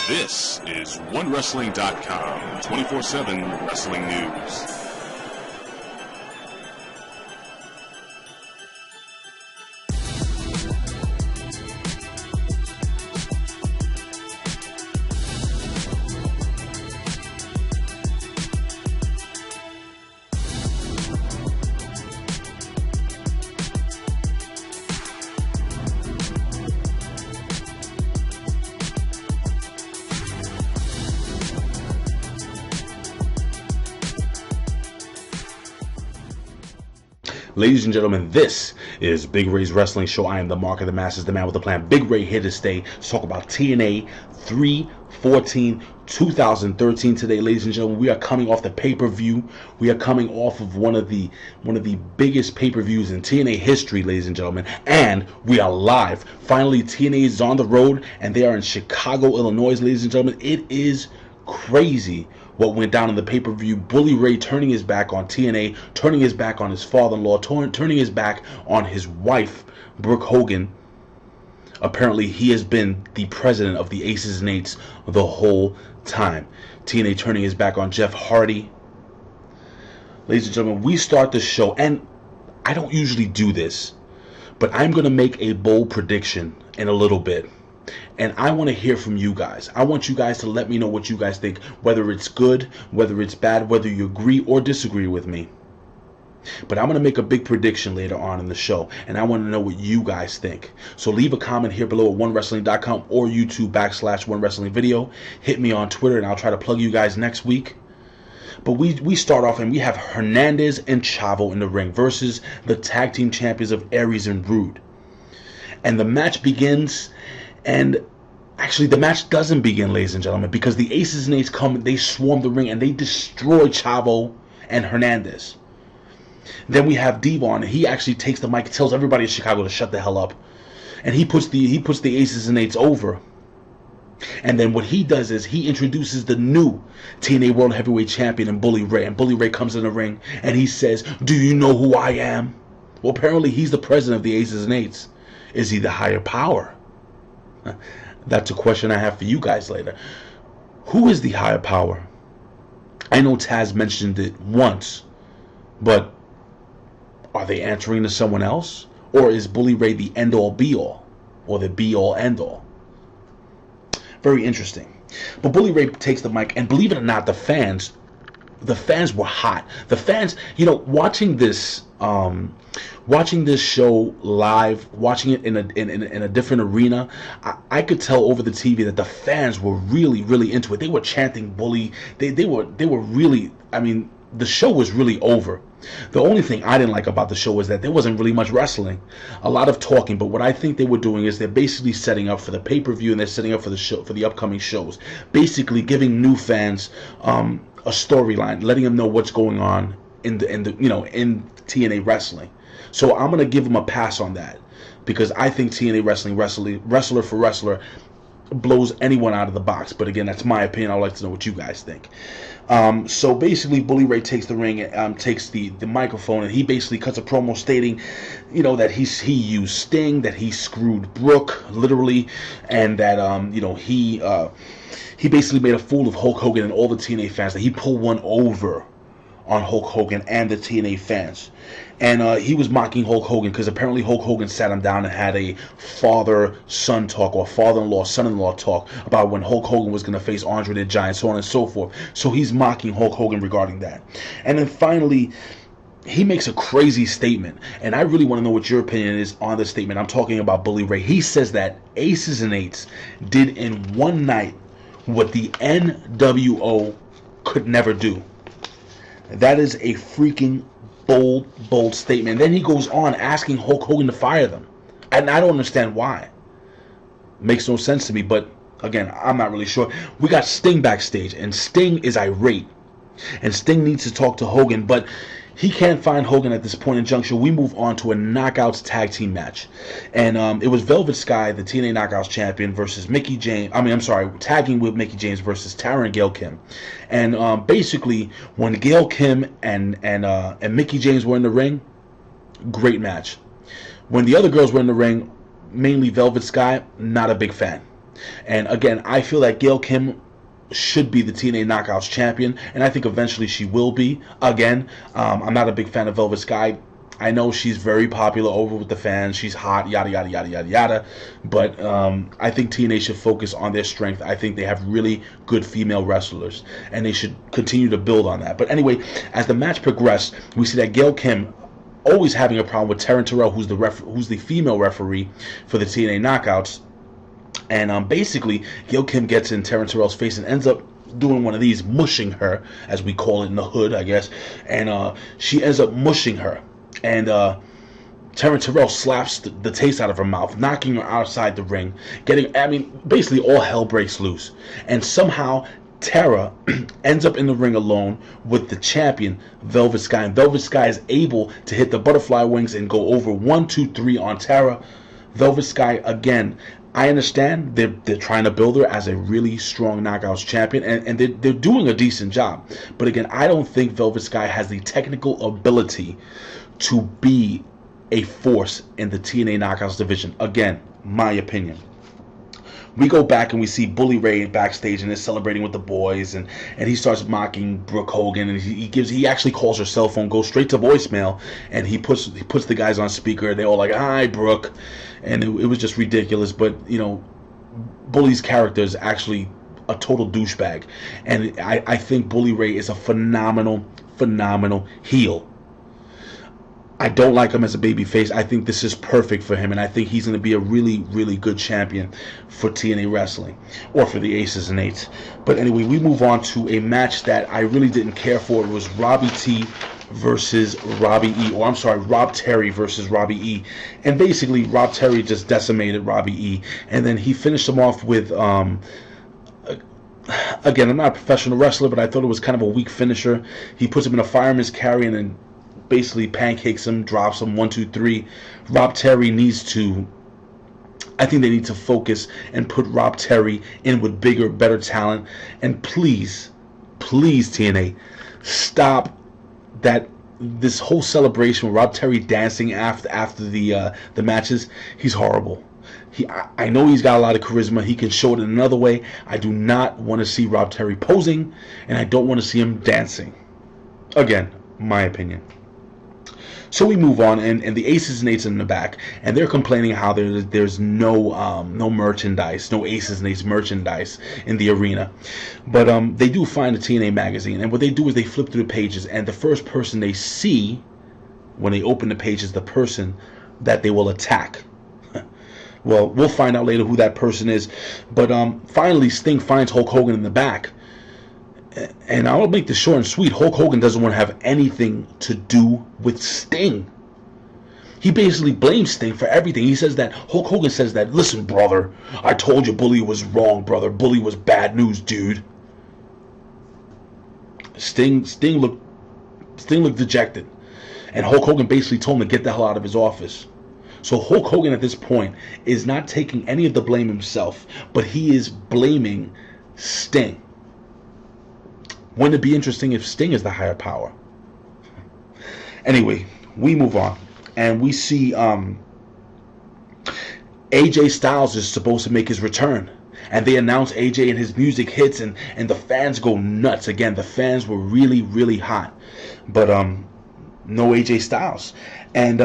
This is OneWrestling.com, 24/7 wrestling news. Ladies and gentlemen, this is Big Ray's Wrestling Show. I am the Mark of the Masses, the man with the plan. Big Ray here to stay to talk about TNA 3/14/2013 today, ladies and gentlemen. We are coming off the pay-per-view. We are coming off of one of the biggest pay-per-views in TNA history, ladies and gentlemen. And we are live. Finally, TNA is on the road, and they are in Chicago, Illinois, ladies and gentlemen. It is crazy what went down in the pay-per-view. Bully Ray turning his back on TNA, turning his back on his father-in-law, turning his back on his wife, Brooke Hogan. Apparently, he has been the president of the Aces and Eights the whole time. TNA turning his back on Jeff Hardy. Ladies and gentlemen, we start the show, and I don't usually do this, but I'm going to make a bold prediction in a little bit. And I want to hear from you guys. I want you guys to let me know what you guys think, whether it's good, whether it's bad, whether you agree or disagree with me. But I'm going to make a big prediction later on in the show, and I want to know what you guys think. So leave a comment here below at OneWrestling.com or YouTube /OneWrestlingVideo. Hit me on Twitter, and I'll try to plug you guys next week. But we start off, and we have Hernandez and Chavo in the ring versus the tag team champions of Aries and Rude. And the match begins. And actually, the match doesn't begin, ladies and gentlemen, because the Aces and Eights come, they swarm the ring, and they destroy Chavo and Hernandez. Then we have Devon, and he actually takes the mic, tells everybody in Chicago to shut the hell up, and he puts the Aces and Eights over. And then what he does is he introduces the new TNA World Heavyweight Champion in Bully Ray, and Bully Ray comes in the ring, and he says, "Do you know who I am?" Well, apparently he's the president of the Aces and Eights. Is he the higher power? That's a question I have for you guys later. Who is the higher power? I know Taz mentioned it once, but are they answering to someone else? Or is Bully Ray the end-all be-all? Or the be-all end-all? Very interesting. But Bully Ray takes the mic, and believe it or not, the fans were hot. The fans, watching this show live, watching it in a different arena, I could tell over the TV that the fans were really, really into it. They were chanting Bully. They were really, the show was really over. The only thing I didn't like about the show was that there wasn't really much wrestling, a lot of talking. But what I think they were doing is they're basically setting up for the pay-per-view, and they're setting up for the show, for the upcoming shows, basically giving new fans a storyline, letting them know what's going on in TNA wrestling. So I'm gonna give them a pass on that, because I think TNA wrestling, wrestler for wrestler, blows anyone out of the box. But again, that's my opinion. I'd like to know what you guys think. So basically, Bully Ray takes the ring, takes the microphone, and he basically cuts a promo stating, that he used Sting, that he screwed Brooke literally, and that he basically made a fool of Hulk Hogan and all the TNA fans. That he pulled one over on Hulk Hogan and the TNA fans. And he was mocking Hulk Hogan because apparently Hulk Hogan sat him down and had a father-son talk, or father-in-law, son-in-law talk about when Hulk Hogan was going to face Andre the Giant, so on and so forth. So he's mocking Hulk Hogan regarding that. And then finally, he makes a crazy statement, and I really want to know what your opinion is on this statement. I'm talking about Bully Ray. He says that Aces and Eights did in one night what the NWO could never do. That is a freaking bold statement. Then he goes on asking Hulk Hogan to fire them, and I don't understand why. Makes no sense to me, but again, I'm not really sure. We got Sting backstage, and Sting is irate, and Sting needs to talk to Hogan, but he can't find Hogan at this point in junction. We move on to a Knockouts tag team match, and it was Velvet Sky, the TNA Knockouts champion, versus Mickie James. Tagging with Mickie James versus Tara and Gail Kim. And basically, when Gail Kim and Mickie James were in the ring, great match. When the other girls were in the ring, mainly Velvet Sky, not a big fan. And again, I feel that Gail Kim should be the TNA Knockouts champion, and I think eventually she will be. Again, I'm not a big fan of Velvet Sky. I know she's very popular over with the fans. She's hot, yada, yada, yada, yada, yada. But I think TNA should focus on their strength. I think they have really good female wrestlers, and they should continue to build on that. But anyway, as the match progressed, we see that Gail Kim, always having a problem with Taryn Terrell, who's the female referee for the TNA Knockouts. And basically, Gail Kim gets in Taryn Terrell's face and ends up doing one of these, mushing her, as we call it in the hood, I guess. And she ends up mushing her. And Taryn Terrell slaps the taste out of her mouth, knocking her outside the ring. Basically all hell breaks loose. And somehow Tara ends up in the ring alone with the champion, Velvet Sky. And Velvet Sky is able to hit the butterfly wings and go over 1, 2, 3 on Tara. Velvet Sky, again, I understand they're trying to build her as a really strong Knockouts champion, and they're doing a decent job. But again, I don't think Velvet Sky has the technical ability to be a force in the TNA Knockouts division. Again, my opinion. We go back and we see Bully Ray backstage and is celebrating with the boys, and he starts mocking Brooke Hogan, and he actually calls her cell phone, goes straight to voicemail, and he puts the guys on speaker. They all like, "Hi, Brooke," and it was just ridiculous. But Bully's character is actually a total douchebag, and I think Bully Ray is a phenomenal heel. I don't like him as a babyface. I think this is perfect for him, and I think he's going to be a really, really good champion for TNA Wrestling, or for the Aces and Eights. But anyway, we move on to a match that I really didn't care for. It was Robbie T versus Robbie E. Or I'm sorry, Rob Terry versus Robbie E. And basically, Rob Terry just decimated Robbie E. And then he finished him off with... Again, I'm not a professional wrestler, but I thought it was kind of a weak finisher. He puts him in a fireman's carry and then basically pancakes him, drops him, 1, 2, 3. Rob Terry needs to... I think they need to focus and put Rob Terry in with bigger, better talent. And please, TNA, stop this whole celebration with Rob Terry dancing after the matches. He's horrible. I know he's got a lot of charisma. He can show it in another way. I do not want to see Rob Terry posing, and I don't want to see him dancing. Again, my opinion. So we move on, and the Aces and Eights are in the back, and they're complaining how there's no merchandise, no Aces and Eights merchandise in the arena. But they do find a TNA magazine, and what they do is they flip through the pages, and the first person they see when they open the page is the person that they will attack. Well, we'll find out later who that person is. But finally, Sting finds Hulk Hogan in the back. And I'll make this short and sweet. Hulk Hogan doesn't want to have anything to do with Sting. He basically blames Sting for everything. He says that, Hulk Hogan says that, "Listen, brother, I told you Bully was wrong, brother. Bully was bad news, dude." Sting looked dejected. And Hulk Hogan basically told him to get the hell out of his office. So Hulk Hogan at this point is not taking any of the blame himself, but he is blaming Sting. Wouldn't it be interesting if Sting is the higher power? Anyway, we move on, and we see AJ Styles is supposed to make his return, and they announce AJ and his music hits, and the fans go nuts. Again, the fans were really, really hot, but no AJ Styles. And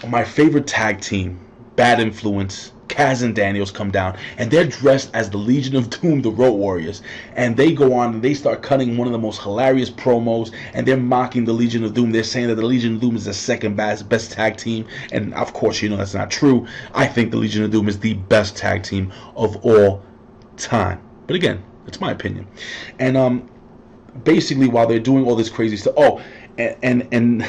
my favorite tag team, Bad Influence, Kaz and Daniels, come down, and they're dressed as the Legion of Doom, the Road Warriors, and they go on and they start cutting one of the most hilarious promos, and they're mocking the Legion of Doom. They're saying that the Legion of Doom is the second best tag team, and of course, that's not true. I think the Legion of Doom is the best tag team of all time, but again, it's my opinion. And basically, while they're doing all this crazy stuff, and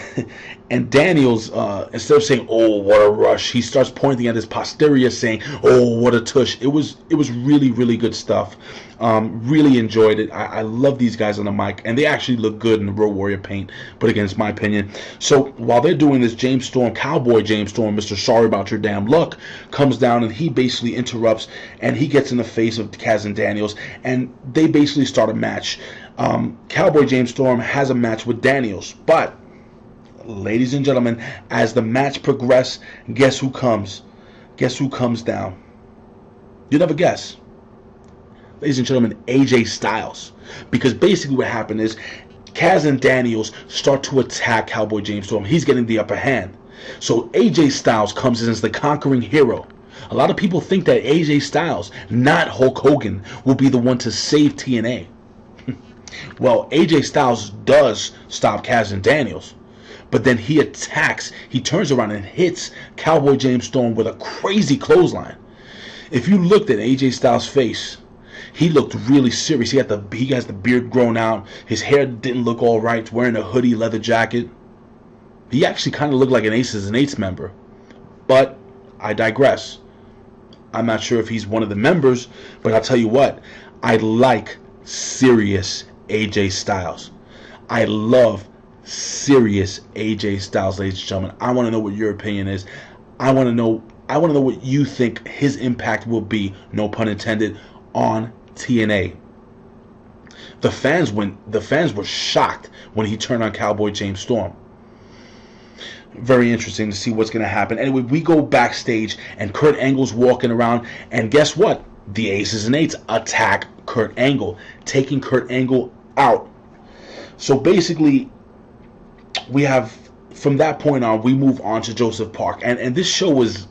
Daniels, instead of saying, "Oh, what a rush," he starts pointing at his posterior, saying, "Oh, what a tush." It was really, really good stuff. Really enjoyed it. I love these guys on the mic, and they actually look good in the Road Warrior paint. But again, it's my opinion. So while they're doing this, James Storm, Cowboy James Storm, Mr. Sorry About Your Damn Luck, comes down, and he basically interrupts, and he gets in the face of Kaz and Daniels, and they basically start a match. Cowboy James Storm has a match with Daniels, but ladies and gentlemen, as the match progresses, guess who comes down? You'll never guess. Ladies and gentlemen, AJ Styles. Because basically what happened is Kaz and Daniels start to attack Cowboy James Storm. He's getting the upper hand. So AJ Styles comes in as the conquering hero. A lot of people think that AJ Styles, not Hulk Hogan, will be the one to save TNA. Well, AJ Styles does stop Kaz and Daniels. But then he attacks, he turns around and hits Cowboy James Storm with a crazy clothesline. If you looked at AJ Styles' face, he looked really serious. He has the beard grown out. His hair didn't look all right. Wearing a hoodie, leather jacket. He actually kind of looked like an Aces and Eights member. But I digress. I'm not sure if he's one of the members, but I'll tell you what. I like serious AJ Styles. I love serious AJ Styles, ladies and gentlemen. I want to know what your opinion is. I want to know what you think his impact will be, no pun intended, on TNA. The fans were shocked when he turned on Cowboy James Storm. Very interesting to see what's going to happen. Anyway, we go backstage and Kurt Angle's walking around, and guess what? The Aces and Eights attack Kurt Angle, taking Kurt Angle out. So basically, we have, from that point on, we move on to Joseph Park, and this show was,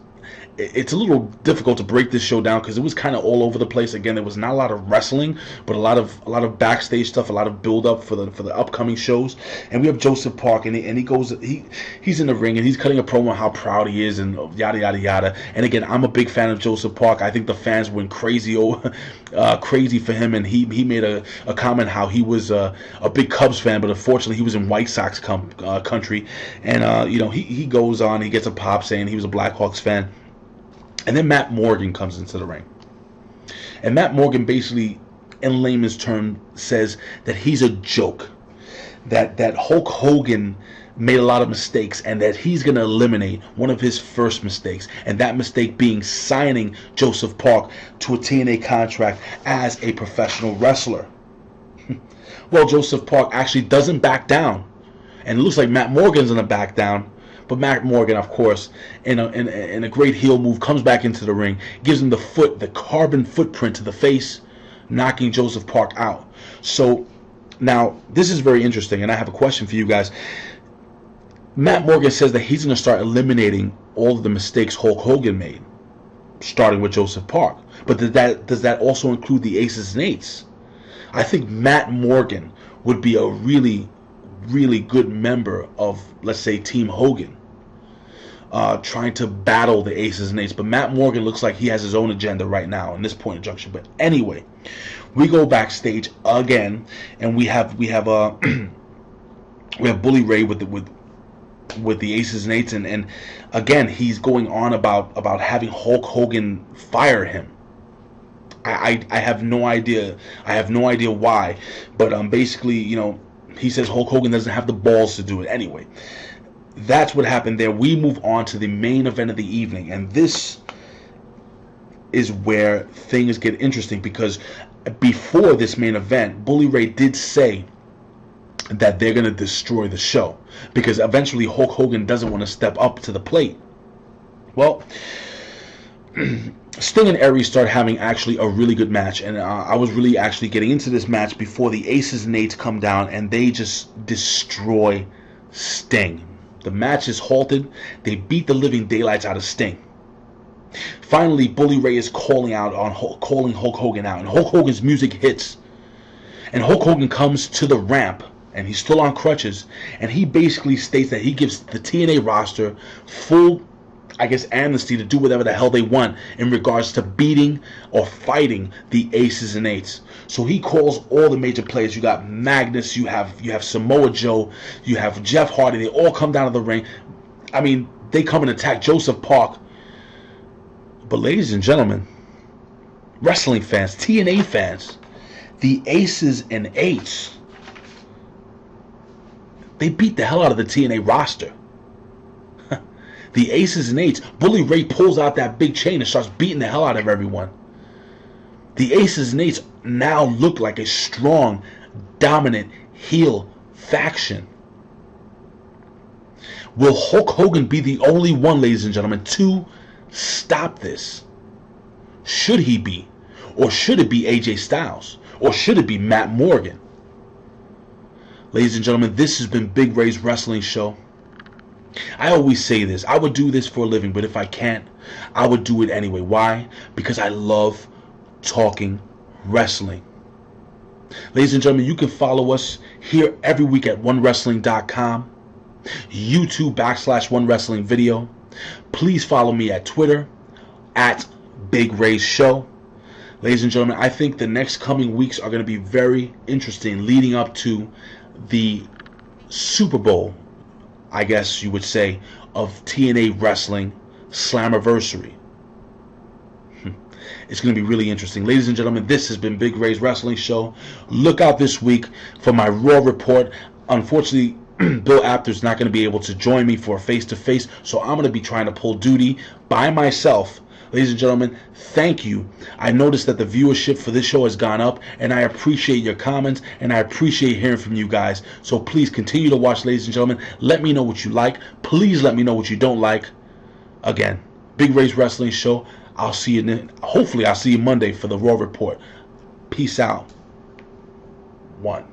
it's a little difficult to break this show down because it was kind of all over the place. Again, there was not a lot of wrestling, but a lot of backstage stuff, a lot of build up for the upcoming shows. And we have Joseph Park, and he's in the ring and he's cutting a promo on how proud he is and yada yada yada. And again, I'm a big fan of Joseph Park. I think the fans went crazy for him, and he made a comment how he was a big Cubs fan, but unfortunately he was in White Sox country. And he goes on, he gets a pop saying he was a Blackhawks fan. And then Matt Morgan comes into the ring. And Matt Morgan basically, in layman's term, says that he's a joke. That Hulk Hogan made a lot of mistakes and that he's going to eliminate one of his first mistakes. And that mistake being signing Joseph Park to a TNA contract as a professional wrestler. Well, Joseph Park actually doesn't back down. And it looks like Matt Morgan's going to back down. But Matt Morgan, of course, in a great heel move, comes back into the ring, gives him the carbon footprint to the face, knocking Joseph Park out. So now this is very interesting, and I have a question for you guys. Matt Morgan says that he's going to start eliminating all of the mistakes Hulk Hogan made, starting with Joseph Park. But does that also include the Aces and Eights? I think Matt Morgan would be a really, really good member of, let's say, Team Hogan, trying to battle the Aces and Eights. But Matt Morgan looks like he has his own agenda right now in this point in junction. But anyway, we go backstage again, and we have Bully Ray with the Aces and Eights, and again he's going on about having Hulk Hogan fire him. I have no idea. I have no idea why, but basically, he says Hulk Hogan doesn't have the balls to do it. Anyway, that's what happened there. We move on to the main event of the evening, and this is where things get interesting, because before this main event, Bully Ray did say that they're going to destroy the show, because eventually Hulk Hogan doesn't want to step up to the plate. Well, Sting and Aries start having actually a really good match, and I was really actually getting into this match before the Aces and Eights come down, and they just destroy Sting. The match is halted. They beat the living daylights out of Sting. Finally, Bully Ray is calling Hulk Hogan out, and Hulk Hogan's music hits, and Hulk Hogan comes to the ramp, and he's still on crutches, and he basically states that he gives the TNA roster full, amnesty to do whatever the hell they want in regards to beating or fighting the Aces and Eights. So he calls all the major players. You got Magnus, you have Samoa Joe, you have Jeff Hardy. They all come down to the ring. I mean, they come and attack Joseph Park. But ladies and gentlemen, wrestling fans, TNA fans, the Aces and Eights, they beat the hell out of the TNA roster. The Aces and Eights, Bully Ray pulls out that big chain and starts beating the hell out of everyone. The Aces and Eights now look like a strong, dominant heel faction. Will Hulk Hogan be the only one, ladies and gentlemen, to stop this? should he be? Or should it be AJ Styles? Or should it be Matt Morgan? Ladies and gentlemen, this has been Big Ray's Wrestling Show. I always say this. I would do this for a living, but if I can't, I would do it anyway. Why? Because I love talking wrestling. Ladies and gentlemen, you can follow us here every week at onewrestling.com, YouTube /OneWrestlingVideo. Please follow me at Twitter at Big Ray's Show. Ladies and gentlemen, I think the next coming weeks are going to be very interesting leading up to the Super Bowl, I guess you would say, of TNA Wrestling Slammiversary. It's going to be really interesting. Ladies and gentlemen, this has been Big Ray's Wrestling Show. Look out this week for my Raw report. Unfortunately, Bill Apter's not going to be able to join me for a face-to-face, so I'm going to be trying to pull duty by myself. Ladies and gentlemen, thank you. I noticed that the viewership for this show has gone up, and I appreciate your comments, and I appreciate hearing from you guys. So please continue to watch, ladies and gentlemen. Let me know what you like. Please let me know what you don't like. Again, Big Ray's Wrestling Show. I'll see you hopefully I'll see you Monday for the Raw report. Peace out. 1.